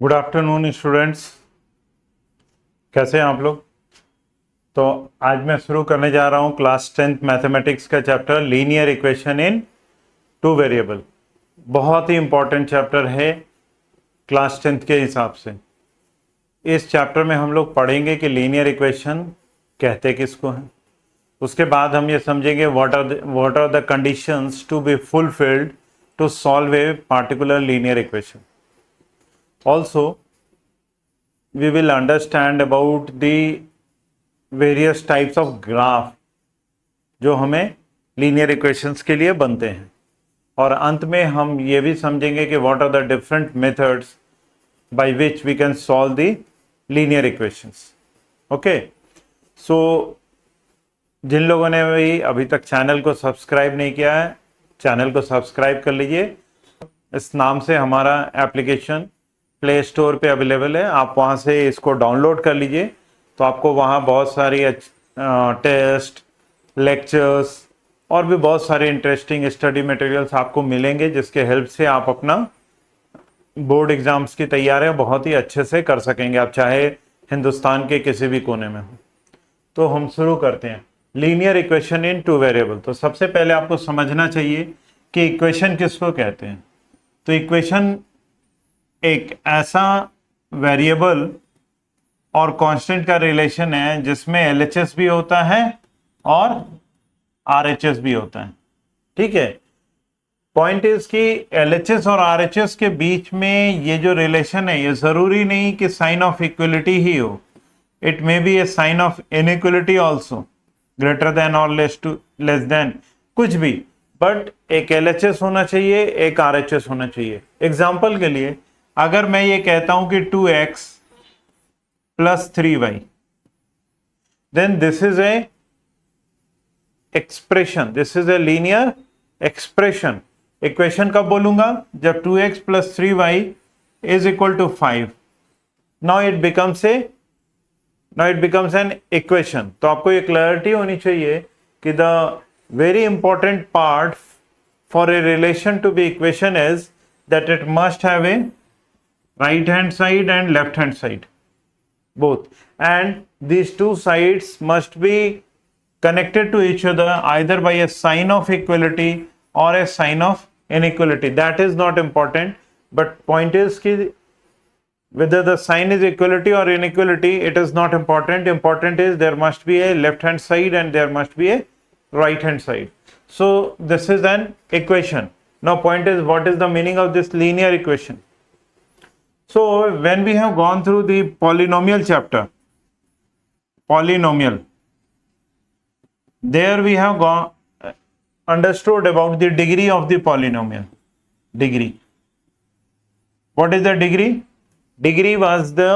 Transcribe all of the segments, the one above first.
Good afternoon students, कैसे हैं आप लोग। तो आज मैं शुरू करने जा रहा हूं क्लास 10th मैथमेटिक्स का chapter linear equation in two variable. बहुत ही इंपॉर्टेंट चैप्टर है क्लास 10th के हिसाब से। इस चैप्टर में हम लोग पढ़ेंगे कि लीनियर इक्वेशन कहते किसको हैं। उसके बाद हम ये समझेंगे what are the conditions to be fulfilled to solve a particular linear equation. Also, we will understand about the various types of graph जो हमें लीनियर इक्वेशंस के लिए बनते हैं, और अंत में हम ये भी समझेंगे कि what are the different methods by which we can solve the linear equations. Okay, so जिन लोगों ने भी अभी तक चैनल को सब्सक्राइब नहीं किया है, चैनल को सब्सक्राइब कर लीजिए। इस नाम से हमारा एप्लीकेशन प्ले स्टोर पे अवेलेबल है, आप वहाँ से इसको डाउनलोड कर लीजिए। तो आपको वहाँ बहुत सारी टेस्ट, लेक्चर्स और भी बहुत सारे इंटरेस्टिंग स्टडी मटेरियल्स आपको मिलेंगे, जिसके हेल्प से आप अपना बोर्ड एग्जाम्स की तैयारियां बहुत ही अच्छे से कर सकेंगे, आप चाहे हिंदुस्तान के किसी भी कोने में हो। तो हम शुरू करते हैं linear equation in two variable. तो सबसे पहले आपको समझना चाहिए कि इक्वेशन किसको कहते हैं। तो इक्वेशन एक ऐसा वेरिएबल और कांस्टेंट का रिलेशन है जिसमें एलएचएस भी होता है और आरएचएस भी होता है। ठीक है, पॉइंट इज कि एलएचएस और आरएचएस के बीच में ये जो रिलेशन है, ये जरूरी नहीं कि साइन ऑफ इक्वलिटी ही हो, it may be a sign of inequality also, greater than और लेस देन, कुछ भी, बट एक एलएचएस होना चाहिए, एक आरएचएस होना चाहिए। एग्जाम्पल के लिए अगर मैं ये कहता हूं कि 2x plus 3y, then this is a expression, this is a linear expression. Equation कब बोलूंगा? जब 2x plus 3y is equal to 5। Now it becomes an equation. तो आपको ये क्लैरिटी होनी चाहिए कि the very important part for a relation to be equation is that it must have a right hand side and left hand side both, and these two sides must be connected to each other either by a sign of equality or a sign of inequality. That is not important, but point is ki whether the sign is equality or inequality, it is not important. Important is there must be a left hand side and there must be a right hand side. So this is an equation. Now point is, what is the meaning of this linear equation? So when we have gone through the polynomial chapter, polynomial, there we have understood about the degree of the polynomial. Degree. What is the degree? Degree was the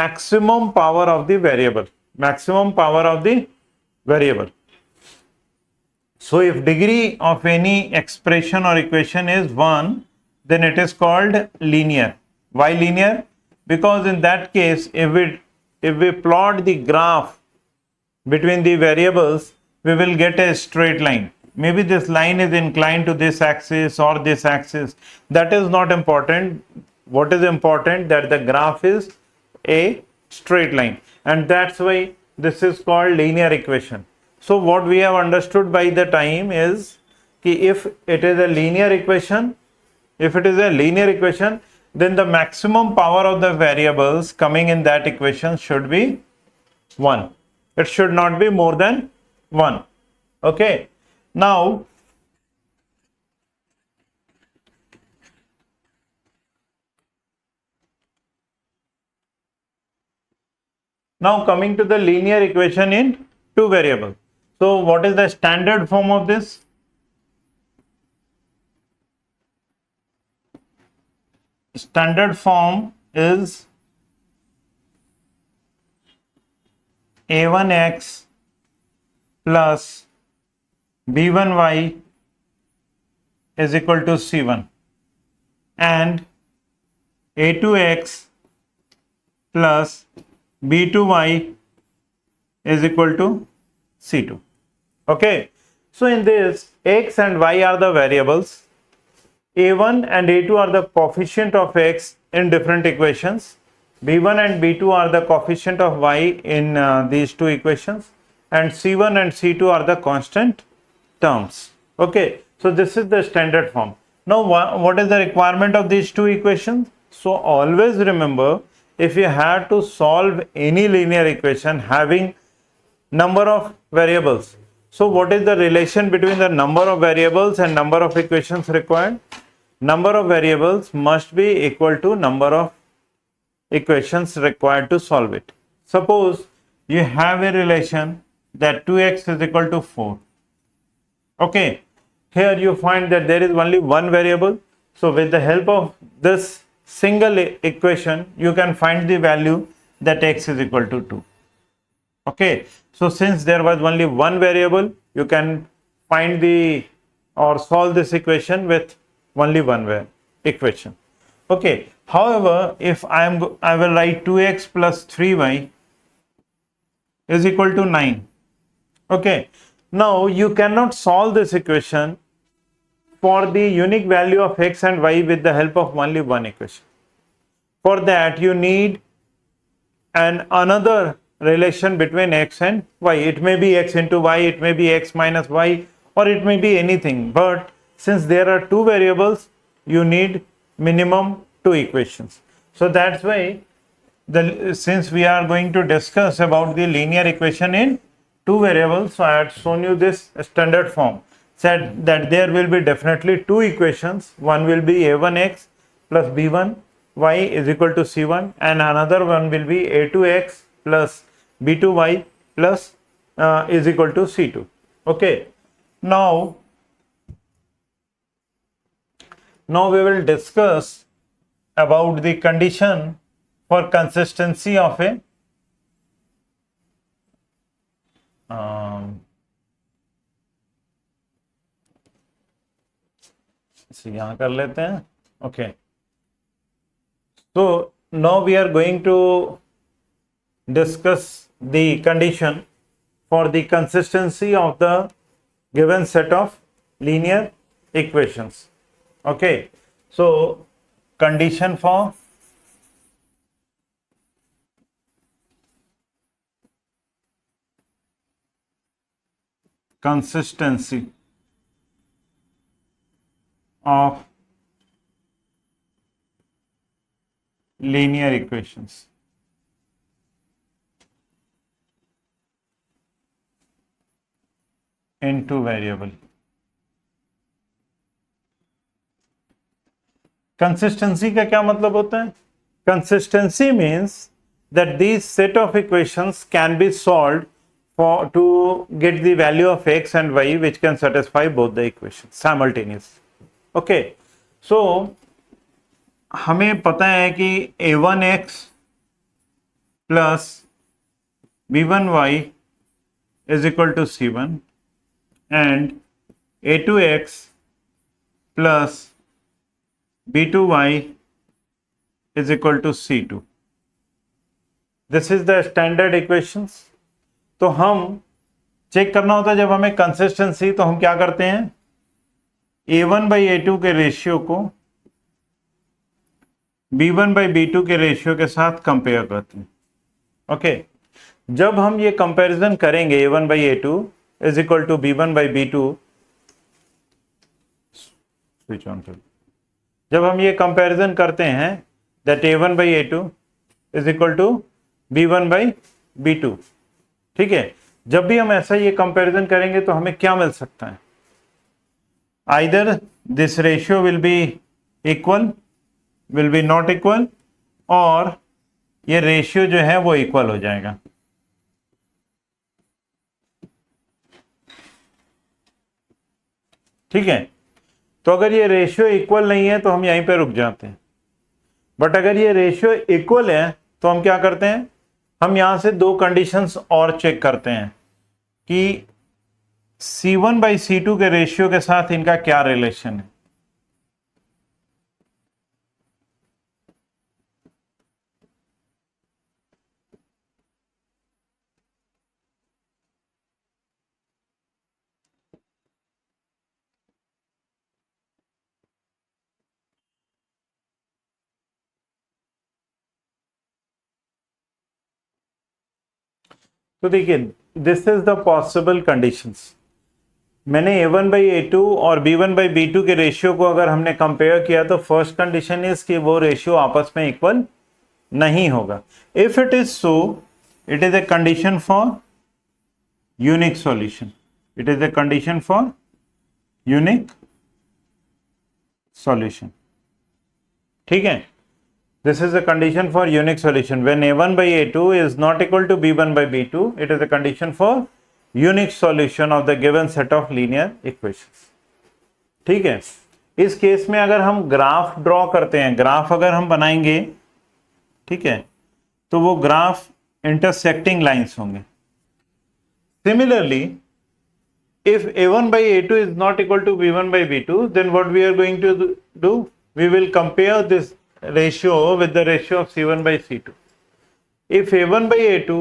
maximum power of the variable. Maximum power of the variable. So if degree of any expression or equation is 1, then it is called linear. Why linear? Because in that case, if we plot the graph between the variables, we will get a straight line. Maybe this line is inclined to this axis or this axis. That is not important. What is important? That the graph is a straight line, and that's why this is called linear equation. So what we have understood by the time is कि if it is a linear equation, then the maximum power of the variables coming in that equation should be 1. It should not be more than 1. Okay, now coming to the linear equation in two variables. So what is the standard form of this? Standard form is a1x plus b1y is equal to c1, and a2x plus b2y is equal to c2. Okay, so in this, x and y are the variables, a1 and a2 are the coefficient of x in different equations. b1 and b2 are the coefficient of y in these two equations, and c1 and c2 are the constant terms. Okay, so this is the standard form. Now what is the requirement of these two equations? So always remember, if you have to solve any linear equation having number of variables, so what is the relation between the number of variables and number of equations required? Number of variables must be equal to number of equations required to solve it. Suppose you have a relation that 2x is equal to 4. Okay, here you find that there is only one variable. So with the help of this single equation, you can find the value that x is equal to 2. Okay, so since there was only one variable, you can find the or solve this equation with only one equation. Okay, however, if I will write 2x plus 3y is equal to 9. Okay, now you cannot solve this equation for the unique value of x and y with the help of only one equation. For that you need another relation between x and y. It may be x into y, it may be x minus y, or it may be anything. But since there are two variables, you need minimum two equations. So that's why since we are going to discuss about the linear equation in two variables, so I had shown you this standard form. Said that there will be definitely two equations. One will be a1x plus b1y is equal to c1, and another one will be a2x plus b2y plus is equal to c2. Okay, now we will discuss about the condition for consistency of a यहाँ कर लेते हैं. Okay, so now we are going to discuss the condition for the consistency of the given set of linear equations. Okay, so condition for consistency of linear equations. In two variable. Consistency का क्या मतलब होता है? Consistency means that these set of equations can be solved to get the value of x and y which can satisfy both the equations simultaneously. Okay, so हमें पता है कि a1x plus b1y is equal to c1 and a2x plus b2y is equal to c2. This is the standard equations. तो हम check करना होता है जब हमें कंसिस्टेंसी, तो हम क्या करते हैं, a1 by a2 के रेशियो को b1 by b2 के रेशियो के साथ कंपेयर करते हैं. ओके, जब हम ये कंपैरिजन करेंगे a1 by a2 is equal to b1 by b2, switch on कर, जब हम ये कंपैरिजन करते हैं that a1 by a2 is equal to b1 by b2, ठीक है, जब भी हम ऐसा ये कंपैरिजन करेंगे तो हमें क्या मिल सकता है, either this ratio will be equal, will be not equal, और ये रेशियो जो है वो इक्वल हो जाएगा. ठीक है, तो अगर ये रेशियो इक्वल नहीं है तो हम यहीं पे रुक जाते हैं. बट अगर ये रेशियो इक्वल है तो हम क्या करते हैं, हम यहां से दो कंडीशंस और चेक करते हैं कि C1 by C2 के रेशियो के साथ इनका क्या रिलेशन है. तो देखिए this is the possible conditions. मैंने A1/A2 और B1/B2 के रेशियो को अगर हमने कंपेयर किया तो फर्स्ट कंडीशन इज कि वो रेशियो आपस में इक्वल नहीं होगा। If it is so, it is a condition for unique solution. It is a condition for unique solution. ठीक है, this is a condition for unique solution. When A1/A2 is not equal to B1/B2, it is a condition for unique solution of the given set of linear equations. ठीक है, इस case में अगर हम graph draw करते हैं, graph अगर हम बनाएंगे, ठीक है, तो वो ग्राफ इंटरसेक्टिंग लाइंस होंगे। Similarly, if A1/A2 is not equal to B1/B2, then what we are going to do? We will compare this ratio with the ratio of C1/C2. If A1/A2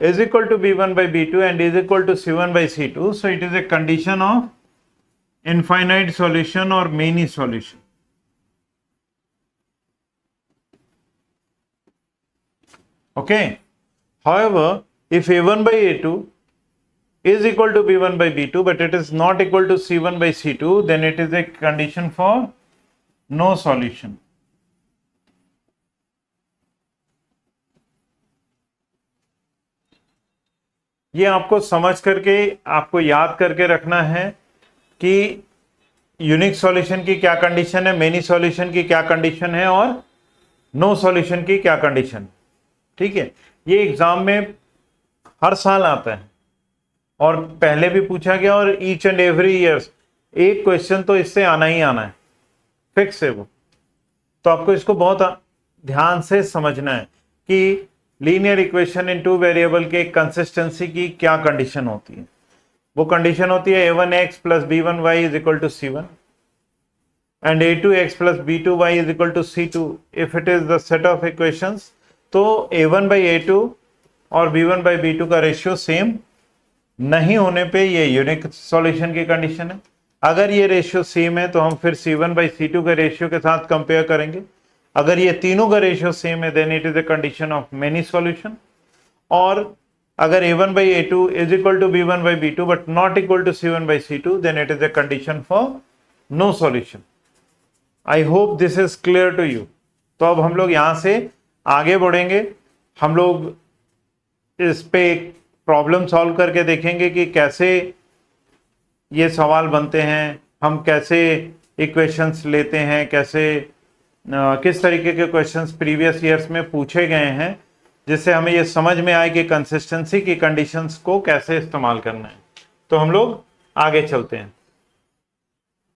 is equal to B1/B2 and is equal to C1/C2, so it is a condition of infinite solution or many solution. Okay. However, if A1/A2 is equal to B1/B2 but it is not equal to C1/C2, then it is a condition for no solution. ये आपको समझ करके आपको याद करके रखना है कि यूनिक सॉल्यूशन की क्या कंडीशन है, मेनी सॉल्यूशन की क्या कंडीशन है और नो सॉल्यूशन की क्या कंडीशन। ठीक है, ये एग्जाम में हर साल आता है और पहले भी पूछा गया और ईच एंड एवरी ईयर एक क्वेश्चन तो इससे आना ही आना है, फिक्स है वो। तो आपको इसको बहुत ध्यान से समझना है कि linear equation in two variable के कंसिस्टेंसी की क्या कंडीशन होती है। वो कंडीशन होती है A1x plus B1y is equal to C1 and A2x plus B2y is equal to C2 if it is the set of equations. तो A1/A2 और B1/B2 का रेशियो सेम नहीं होने पे ये यूनिक सॉल्यूशन की कंडीशन है। अगर ये रेशियो सेम है तो हम फिर C1/C2 के रेशियो के साथ कंपेयर करेंगे। अगर ये तीनों का रेशियो सेम है then it is a condition of many solution. और अगर A1/A2 is equal to B1/B2 but not equal to C1/C2 then it is a condition for no solution. I hope this is clear to you. तो अब हम लोग यहां से आगे बढ़ेंगे, हम लोग इस पे एक प्रॉब्लम सॉल्व करके देखेंगे कि कैसे ये सवाल बनते हैं, हम कैसे इक्वेशंस लेते हैं, कैसे किस तरीके के क्वेश्चंस प्रीवियस ईयर्स में पूछे गए हैं, जिससे हमें ये समझ में आए कि कंसिस्टेंसी की कंडीशंस को कैसे इस्तेमाल करना है। तो हम लोग आगे चलते हैं।